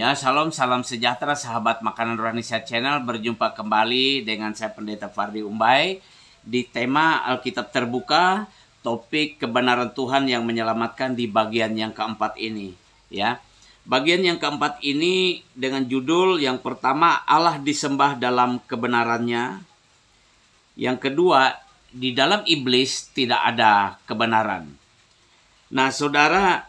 Ya, salam sejahtera sahabat Makanan Rohani Sehat Channel. Berjumpa kembali dengan saya Pendeta Fardi Umbai di tema Alkitab Terbuka, topik kebenaran Tuhan yang menyelamatkan di bagian yang keempat ini. Ya, bagian yang keempat ini dengan judul yang pertama, Allah disembah dalam kebenarannya. Yang kedua, di dalam iblis tidak ada kebenaran. Nah, saudara,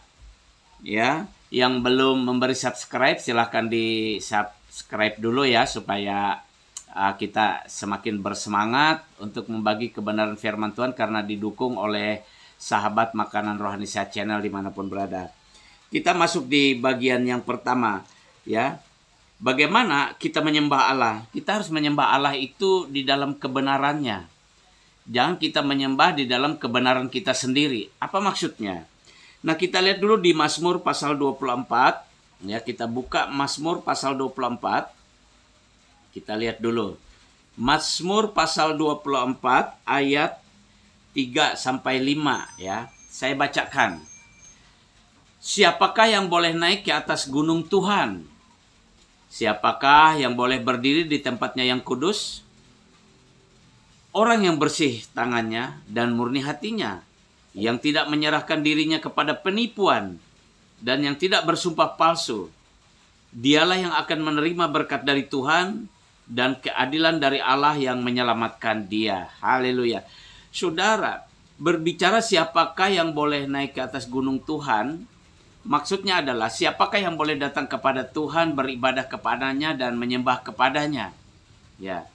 ya, yang belum memberi subscribe, silahkan di subscribe dulu ya, supaya kita semakin bersemangat untuk membagi kebenaran firman Tuhan, karena didukung oleh sahabat Makanan Rohani Sehat Channel dimanapun berada. Kita masuk di bagian yang pertama, ya. Bagaimana kita menyembah Allah? Kita harus menyembah Allah itu di dalam kebenarannya. Jangan kita menyembah di dalam kebenaran kita sendiri. Apa maksudnya? Nah, kita lihat dulu di Mazmur pasal 24. Ya, kita buka Mazmur pasal 24. Kita lihat dulu. Mazmur pasal 24 ayat 3 sampai 5 ya. Saya bacakan. Siapakah yang boleh naik ke atas gunung Tuhan? Siapakah yang boleh berdiri di tempatnya yang kudus? Orang yang bersih tangannya dan murni hatinya, yang tidak menyerahkan dirinya kepada penipuan, dan yang tidak bersumpah palsu. Dialah yang akan menerima berkat dari Tuhan dan keadilan dari Allah yang menyelamatkan dia. Haleluya. Saudara, berbicara siapakah yang boleh naik ke atas gunung Tuhan, maksudnya adalah siapakah yang boleh datang kepada Tuhan, beribadah kepadanya dan menyembah kepadanya. Ya.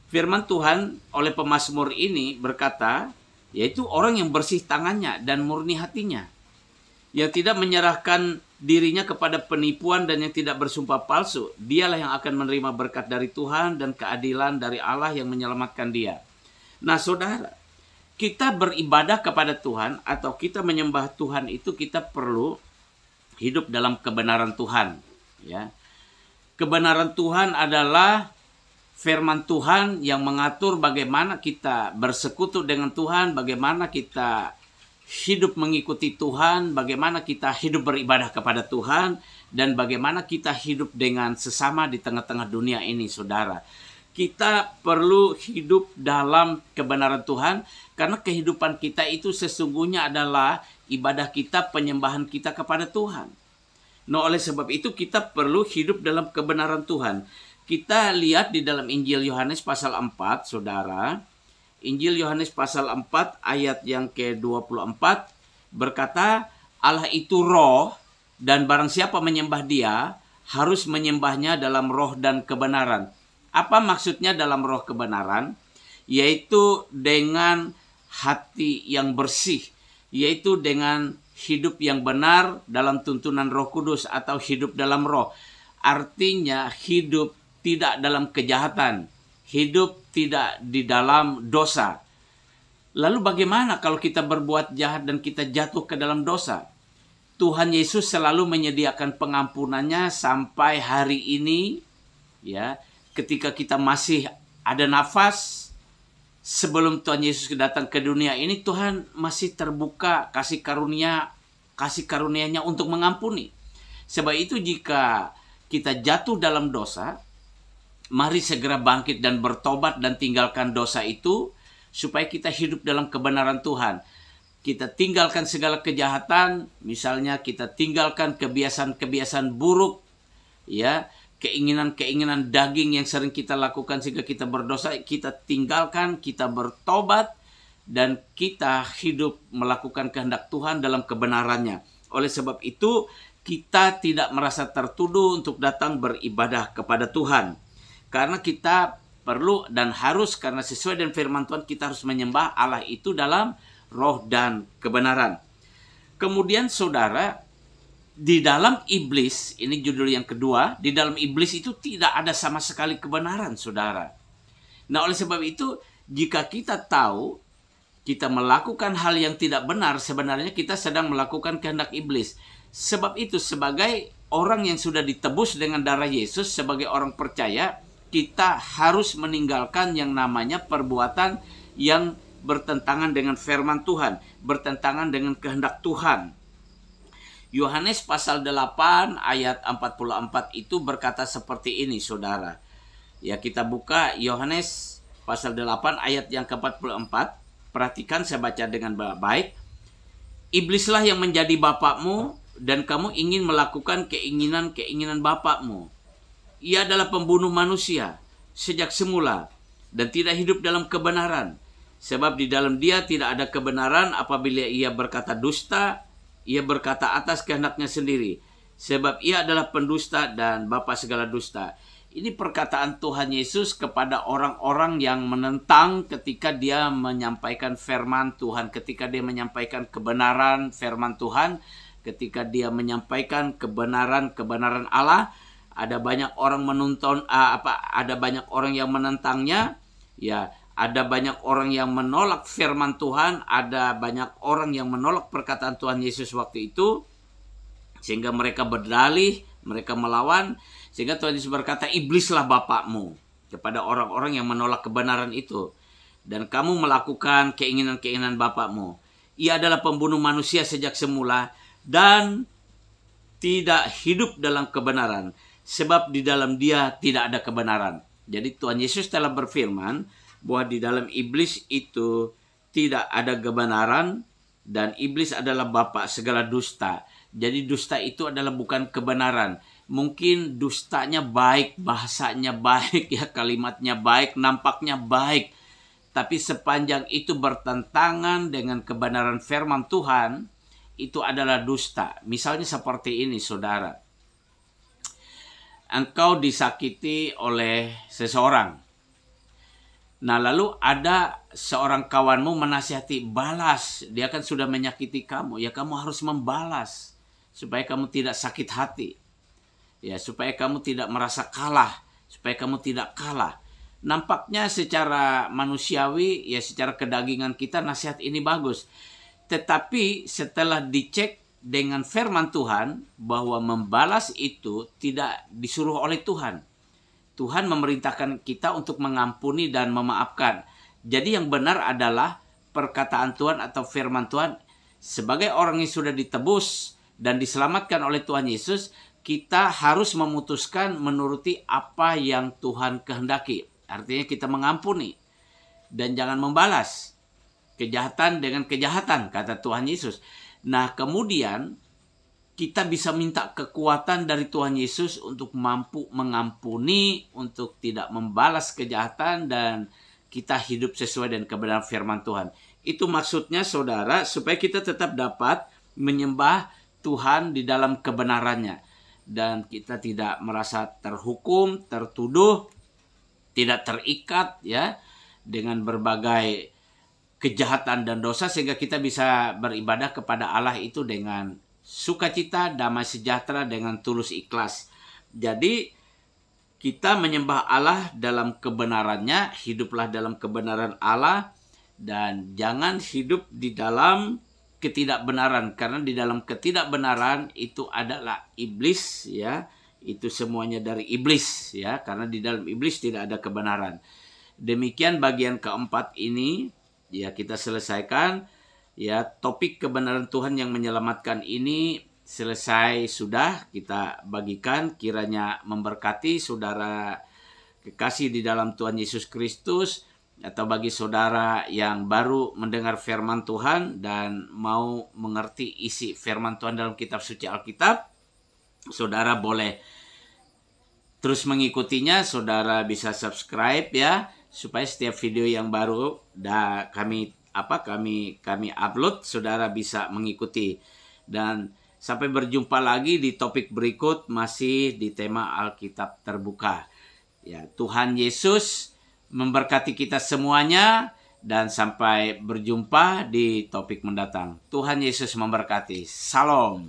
Firman Tuhan oleh pemazmur ini berkata, yaitu orang yang bersih tangannya dan murni hatinya, yang tidak menyerahkan dirinya kepada penipuan dan yang tidak bersumpah palsu. Dialah yang akan menerima berkat dari Tuhan dan keadilan dari Allah yang menyelamatkan dia. Nah, saudara, kita beribadah kepada Tuhan atau kita menyembah Tuhan itu kita perlu hidup dalam kebenaran Tuhan. Ya, kebenaran Tuhan adalah firman Tuhan yang mengatur bagaimana kita bersekutu dengan Tuhan, bagaimana kita hidup mengikuti Tuhan, bagaimana kita hidup beribadah kepada Tuhan, dan bagaimana kita hidup dengan sesama di tengah-tengah dunia ini, saudara. Kita perlu hidup dalam kebenaran Tuhan, karena kehidupan kita itu sesungguhnya adalah ibadah kita, penyembahan kita kepada Tuhan. Nah, oleh sebab itu kita perlu hidup dalam kebenaran Tuhan. Kita lihat di dalam Injil Yohanes pasal 4, saudara. Injil Yohanes pasal 4 ayat yang ke-24 berkata, Allah itu roh, dan barang siapa menyembah dia, harus menyembahnya dalam roh dan kebenaran. Apa maksudnya dalam roh kebenaran? Yaitu dengan hati yang bersih, yaitu dengan hidup yang benar dalam tuntunan Roh Kudus atau hidup dalam roh. Artinya hidup tidak dalam kejahatan, hidup tidak di dalam dosa. Lalu bagaimana kalau kita berbuat jahat dan kita jatuh ke dalam dosa? Tuhan Yesus selalu menyediakan pengampunannya sampai hari ini, ya. Ketika kita masih ada nafas, sebelum Tuhan Yesus datang ke dunia ini, Tuhan masih terbuka kasih karunia-Nya untuk mengampuni. Sebab itu jika kita jatuh dalam dosa, mari segera bangkit dan bertobat dan tinggalkan dosa itu, supaya kita hidup dalam kebenaran Tuhan. Kita tinggalkan segala kejahatan, misalnya kita tinggalkan kebiasaan-kebiasaan buruk, ya, keinginan-keinginan daging yang sering kita lakukan sehingga kita berdosa, kita tinggalkan, kita bertobat, dan kita hidup melakukan kehendak Tuhan dalam kebenarannya. Oleh sebab itu, kita tidak merasa tertuduh untuk datang beribadah kepada Tuhan. Karena kita perlu dan harus, karena sesuai dengan firman Tuhan, kita harus menyembah Allah itu dalam roh dan kebenaran. Kemudian saudara, di dalam iblis, ini judul yang kedua, di dalam iblis itu tidak ada sama sekali kebenaran, saudara. Nah, oleh sebab itu, jika kita tahu kita melakukan hal yang tidak benar, sebenarnya kita sedang melakukan kehendak iblis. Sebab itu, sebagai orang yang sudah ditebus dengan darah Yesus, sebagai orang percaya, kita harus meninggalkan yang namanya perbuatan yang bertentangan dengan firman Tuhan, bertentangan dengan kehendak Tuhan. Yohanes pasal 8 ayat 44 itu berkata seperti ini, saudara. Ya, kita buka Yohanes pasal 8 ayat yang ke-44. Perhatikan, saya baca dengan baik. Iblislah yang menjadi bapakmu, dan kamu ingin melakukan keinginan-keinginan bapakmu. Ia adalah pembunuh manusia sejak semula, dan tidak hidup dalam kebenaran. Sebab di dalam dia tidak ada kebenaran. Apabila ia berkata dusta, ia berkata atas kehendaknya sendiri. Sebab ia adalah pendusta dan bapa segala dusta. Ini perkataan Tuhan Yesus kepada orang-orang yang menentang ketika dia menyampaikan firman Tuhan. Ketika dia menyampaikan kebenaran firman Tuhan. Ketika dia menyampaikan kebenaran Allah. Ada banyak orang ada banyak orang yang menentangnya. Ya, ada banyak orang yang menolak firman Tuhan, ada banyak orang yang menolak perkataan Tuhan Yesus waktu itu, sehingga mereka berdalih, mereka melawan, sehingga Tuhan Yesus berkata, iblislah bapakmu, kepada orang-orang yang menolak kebenaran itu, dan kamu melakukan keinginan-keinginan bapakmu. Ia adalah pembunuh manusia sejak semula, dan tidak hidup dalam kebenaran, sebab di dalam dia tidak ada kebenaran. Jadi Tuhan Yesus telah berfirman, bahwa di dalam iblis itu tidak ada kebenaran, dan iblis adalah bapa segala dusta. Jadi dusta itu adalah bukan kebenaran. Mungkin dustanya baik, bahasanya baik, ya, kalimatnya baik, nampaknya baik. Tapi sepanjang itu bertentangan dengan kebenaran firman Tuhan, itu adalah dusta. Misalnya seperti ini, saudara. Engkau disakiti oleh seseorang. Nah, lalu ada seorang kawanmu menasihati, balas, dia kan sudah menyakiti kamu, ya kamu harus membalas supaya kamu tidak sakit hati. Ya, supaya kamu tidak merasa kalah, supaya kamu tidak kalah. Nampaknya secara manusiawi, ya secara kedagingan kita nasihat ini bagus. Tetapi setelah dicek dengan firman Tuhan bahwa membalas itu tidak disuruh oleh Tuhan. Tuhan memerintahkan kita untuk mengampuni dan memaafkan. Jadi yang benar adalah perkataan Tuhan atau firman Tuhan. Sebagai orang yang sudah ditebus dan diselamatkan oleh Tuhan Yesus, kita harus memutuskan menuruti apa yang Tuhan kehendaki. Artinya kita mengampuni dan jangan membalas kejahatan dengan kejahatan, kata Tuhan Yesus. Nah, kemudian kita bisa minta kekuatan dari Tuhan Yesus untuk mampu mengampuni, untuk tidak membalas kejahatan, dan kita hidup sesuai dengan kebenaran firman Tuhan. Itu maksudnya, saudara, supaya kita tetap dapat menyembah Tuhan di dalam kebenarannya. Dan kita tidak merasa terhukum, tertuduh, tidak terikat ya dengan berbagai kejahatan dan dosa, sehingga kita bisa beribadah kepada Allah itu dengan sukacita, damai sejahtera, dengan tulus ikhlas. Jadi kita menyembah Allah dalam kebenarannya, hiduplah dalam kebenaran Allah, dan jangan hidup di dalam ketidakbenaran, karena di dalam ketidakbenaran itu adalah iblis ya. Itu semuanya dari iblis ya, karena di dalam iblis tidak ada kebenaran. Demikian bagian keempat ini ya, kita selesaikan. Ya, topik kebenaran Tuhan yang menyelamatkan ini selesai sudah kita bagikan. Kiranya memberkati saudara kekasih di dalam Tuhan Yesus Kristus, atau bagi saudara yang baru mendengar firman Tuhan dan mau mengerti isi firman Tuhan dalam kitab suci Alkitab, saudara boleh terus mengikutinya. Saudara bisa subscribe ya, supaya setiap video yang baru kami upload, saudara bisa mengikuti. Dan sampai berjumpa lagi di topik berikut, masih di tema Alkitab terbuka. Ya, Tuhan Yesus memberkati kita semuanya, dan sampai berjumpa di topik mendatang. Tuhan Yesus memberkati. Salam.